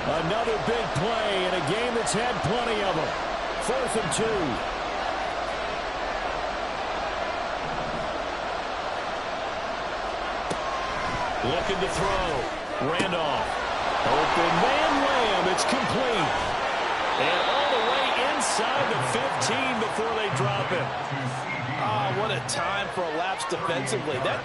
Another big play in a game that's had plenty of them. 4th and 2. Looking to throw. Randolph. Open man Lamb. It's complete. And all the way inside the 15 before they drop him. Ah, what a time for a lapse defensively. That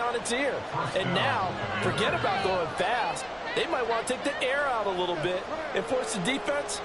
on its ear. And now, forget about going fast. They might want to take the air out a little bit and force the defense.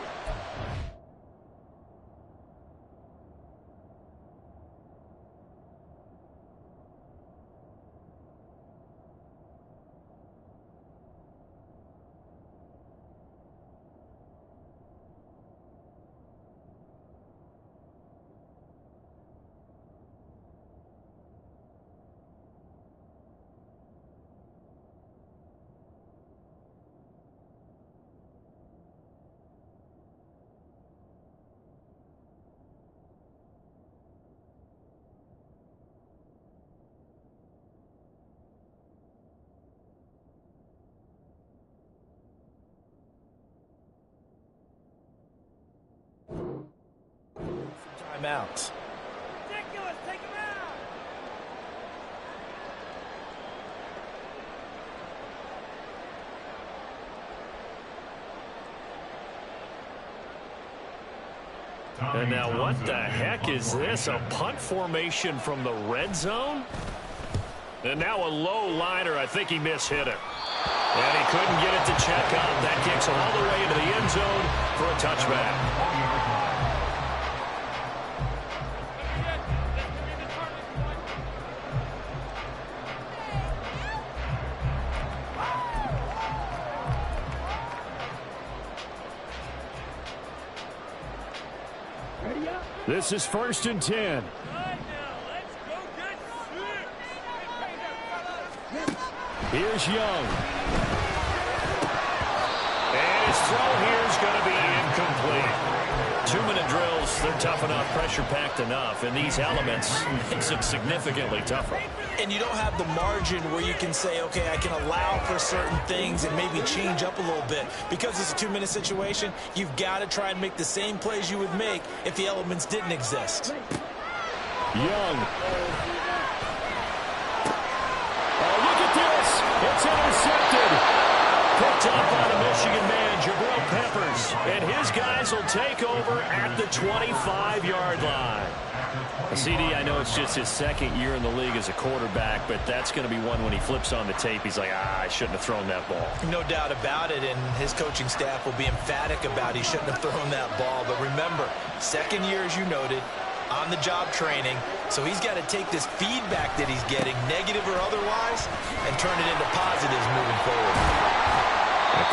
timeouts. Ridiculous. Take him out. And now what the heck is this? A punt formation from the red zone? And now a low liner. I think he mishit it. And he couldn't get it to check out. That kicks him all the way into the end zone for a touchback. This is 1st and 10. Here's Young. And his throw here is going to be incomplete. 2-minute drills, they're tough enough, pressure-packed enough. And these elements makes it significantly tougher. And you don't have the margin where you can say, okay, I can allow for certain things and maybe change up a little bit. Because it's a 2-minute situation, you've got to try and make the same plays you would make if the elements didn't exist. Young. Oh, look at this. It's intercepted. Picked up by the Michigan man, Jabril Peppers. And his guys will take over at the 25-yard line. CD, I know it's just his second year in the league as a quarterback, but that's going to be one when he flips on the tape, he's like, I shouldn't have thrown that ball. No doubt about it, and his coaching staff will be emphatic about he shouldn't have thrown that ball. But remember, second year, as you noted, on-the-job training, so he's got to take this feedback that he's getting, negative or otherwise, and turn it into positives moving forward.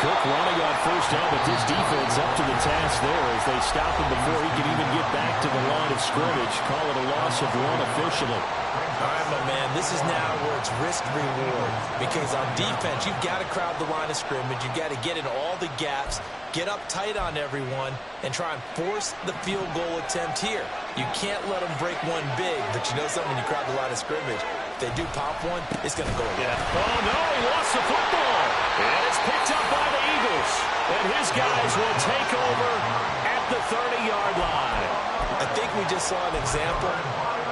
Cook running on first down, but this defense up to the task there as they stop him before he can even get back to the line of scrimmage. Call it a loss of 1 officially. All right, my man, this is now where it's risk-reward, because on defense, you've got to crowd the line of scrimmage. You've got to get in all the gaps, get up tight on everyone, and try and force the field goal attempt here. You can't let them break one big, but you know something, when you crowd the line of scrimmage, if they do pop one, it's going to go away. Yeah. Oh, no, he lost the football. And it's picked up by the Eagles. And his guys will take over at the 30-yard line. I think we just saw an example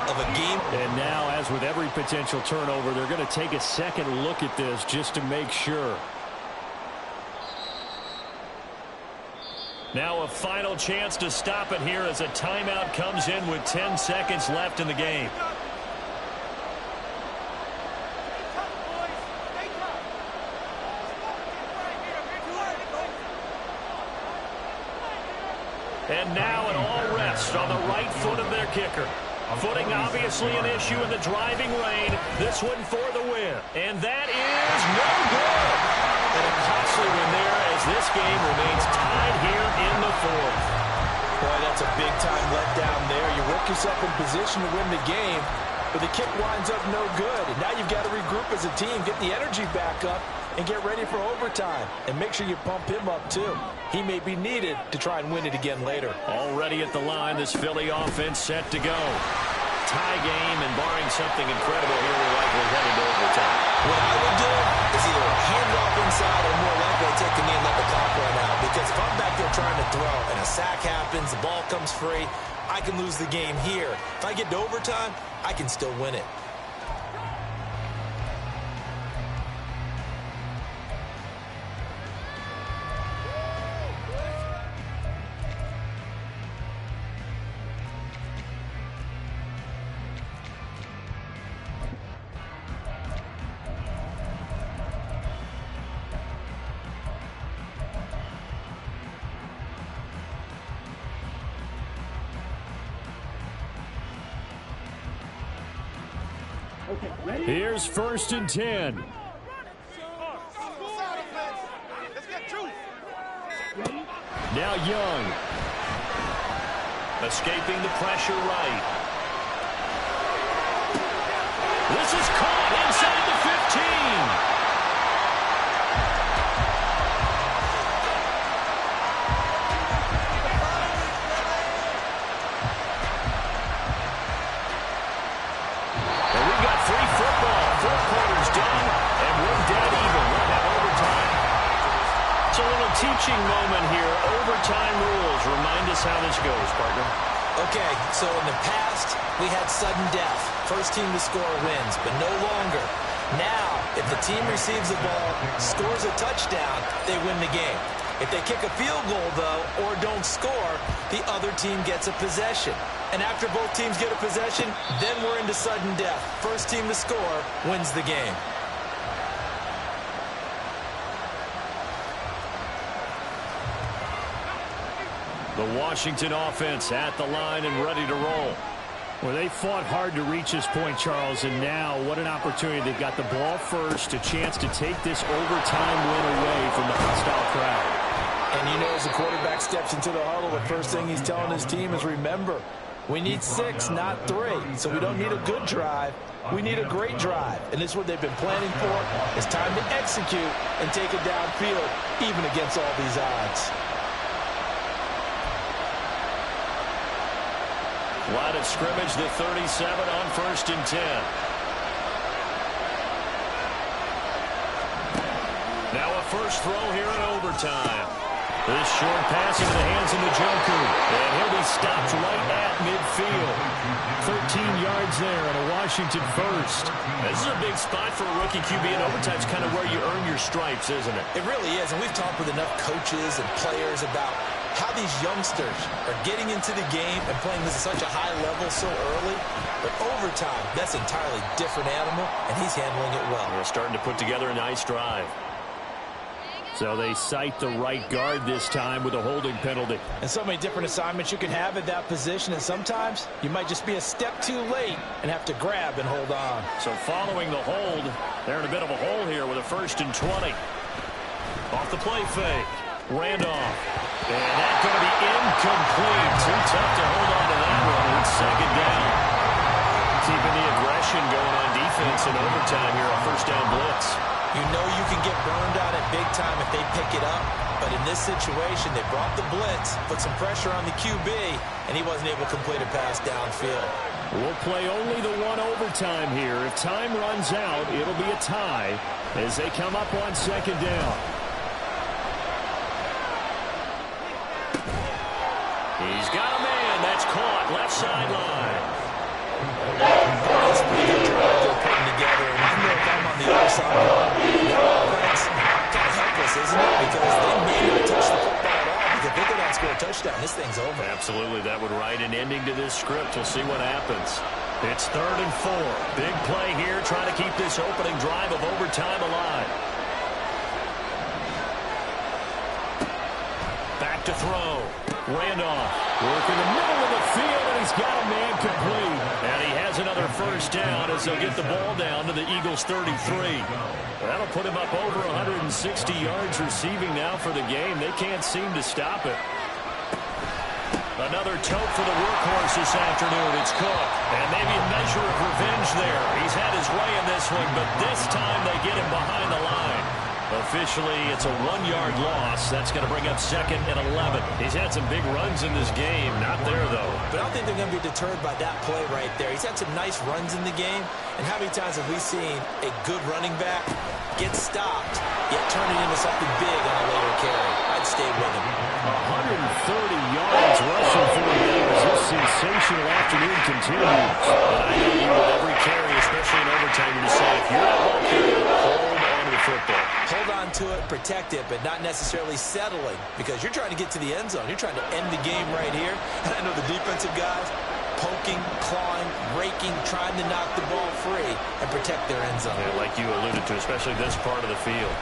of a game. And now, as with every potential turnover, they're going to take a second look at this just to make sure. Now a final chance to stop it here as a timeout comes in with 10 seconds left in the game. And now it all rests on the right foot of their kicker. Footing obviously an issue in the driving lane. This one for the win. And that is no good. And a costly one there as this game remains tied here in the fourth. Boy, that's a big-time letdown there. You work yourself in position to win the game, but the kick winds up no good. And now you've got to regroup as a team, get the energy back up, and get ready for overtime. And make sure you pump him up, too. He may be needed to try and win it again later. Already at the line, this Philly offense set to go. Tie game, and barring something incredible here, we're likely headed to overtime. What I would do is either hand it off inside or more likely take the knee and let the clock run out. Because if I'm back there trying to throw and a sack happens, the ball comes free, I can lose the game here. If I get to overtime, I can still win it. Here's 1st and 10. Now Young. Escaping the pressure right. This is caught inside the 15. Teaching moment here. Overtime rules. Remind us how this goes, partner. Okay, so in the past, we had sudden death. First team to score wins, but no longer. Now, if the team receives the ball, scores a touchdown, they win the game. If they kick a field goal, though, or don't score, the other team gets a possession. And after both teams get a possession, then we're into sudden death. First team to score wins the game. The Washington offense at the line and ready to roll. Well, they fought hard to reach this point, Charles, and now what an opportunity. They've got the ball first, a chance to take this overtime win away from the hostile crowd. And you know, as the quarterback steps into the huddle, the first thing he's telling his team is, remember, we need 6, not 3. So we don't need a good drive. We need a great drive. And this is what they've been planning for. It's time to execute and take it downfield, even against all these odds. Line of scrimmage, the 37 on 1st and 10. Now a first throw here in overtime. This short pass into the hands of Njoku. And he'll be stopped right at midfield. 13 yards there and a Washington first. This is a big spot for a rookie QB, and overtime's kind of where you earn your stripes, isn't it? It really is, and we've talked with enough coaches and players about how these youngsters are getting into the game and playing this at such a high level so early. But overtime, that's an entirely different animal, and he's handling it well. They're starting to put together a nice drive. So they cite the right guard this time with a holding penalty. And so many different assignments you can have at that position, and sometimes you might just be a step too late and have to grab and hold on. So following the hold, they're in a bit of a hole here with a 1st and 20. Off the play fake. Randolph. And that's going to be incomplete. Too tough to hold on to that one. It's 2nd down. Keeping the aggression going on defense in overtime here on 1st down blitz. You know you can get burned on it big time if they pick it up. But in this situation, they brought the blitz, put some pressure on the QB, and he wasn't able to complete a pass downfield. We'll play only the one overtime here. If time runs out, it'll be a tie as they come up on 2nd down. He's got a man. That's caught. Left sideline. That's a pretty good drive they're putting together. And I know if I'm on the other side of the offense, kind of helpless, isn't it? Because they may not touch the football at all. Because if they go down and score a touchdown, this thing's over. Absolutely. That would write an ending to this script. We'll see what happens. It's 3rd and 4. Big play here, trying to keep this opening drive of overtime alive. Back to throw. Randolph working the middle of the field, and he's got a man complete. And he has another 1st down as they'll get the ball down to the Eagles' 33. That'll put him up over 160 yards receiving now for the game. They can't seem to stop it. Another tote for the workhorse this afternoon. It's Cook. And maybe a measure of revenge there. He's had his way in this one, but this time they get him behind the line. Officially, it's a 1-yard loss. That's going to bring up 2nd and 11. He's had some big runs in this game. Not there, though. But I don't think they're going to be deterred by that play right there. He's had some nice runs in the game. And how many times have we seen a good running back get stopped, yet turn it into something big on a later carry? I'd stay with him. 130 yards rushing for him as this sensational afternoon continues. And I know you with every carry, especially in overtime, you say, if you're a ball carrier, hold on to the football. Hold on to it, protect it, but not necessarily settling, because you're trying to get to the end zone. You're trying to end the game right here. And I know the defensive guys poking, clawing, raking, trying to knock the ball free and protect their end zone. Yeah, like you alluded to, especially this part of the field.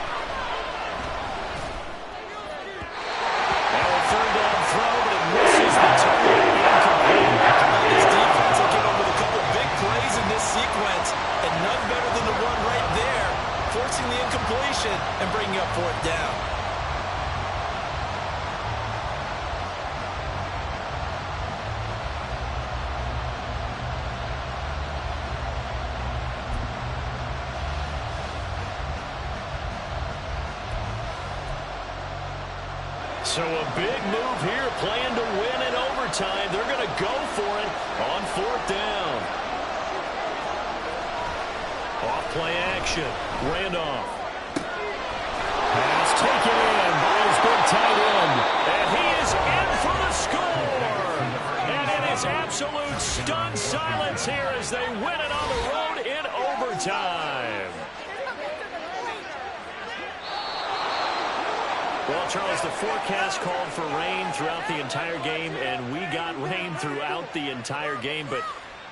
Now a 3rd down throw, but it misses the target. Incomplete. This defense will get over with a couple big plays in this sequence, and none better than the one right there, forcing the incompletion and bringing up 4th down. So a big move here, playing to win in overtime. They're going to go for it on 4th down. Off play action. Randolph. Pass taken in by his big tight end. And he is in for the score. And it is absolute stunned silence here as they win it on the road in overtime. Well, Charles, the forecast called for rain throughout the entire game, and we got rain throughout the entire game. But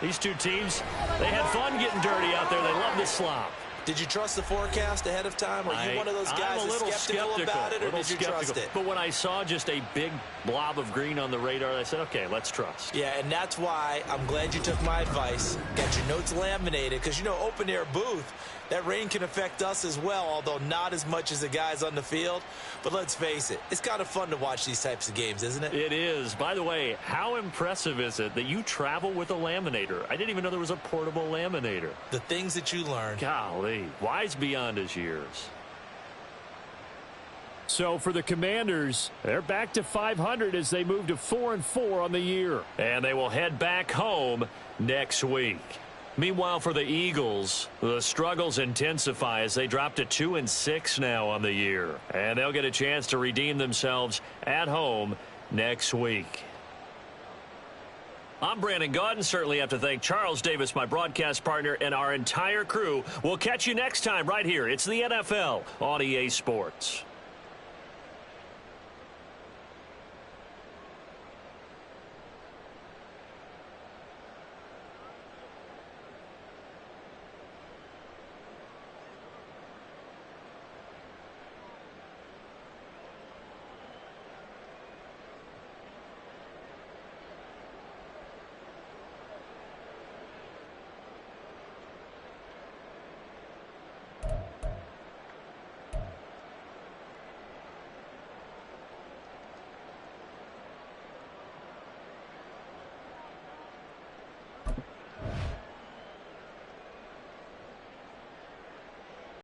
these two teams, they had fun getting dirty out there. They love the slop. Did you trust the forecast ahead of time? Are you one of those guys that's skeptical about it, or did you trust it? But when I saw just a big blob of green on the radar, I said, okay, let's trust. Yeah, and that's why I'm glad you took my advice. Got your notes laminated, because, you know, open-air booth, that rain can affect us as well, although not as much as the guys on the field. But let's face it, it's kind of fun to watch these types of games, isn't it? It is. By the way, how impressive is it that you travel with a laminator? I didn't even know there was a portable laminator. The things that you learn. Golly, wise beyond his years. So for the Commanders, they're back to 500 as they move to 4-4 on the year. And they will head back home next week. Meanwhile, for the Eagles, the struggles intensify as they drop to 2-6 now on the year. And they'll get a chance to redeem themselves at home next week. I'm Brandon Gaudin. Certainly have to thank Charles Davis, my broadcast partner, and our entire crew. We'll catch you next time right here. It's the NFL on EA Sports.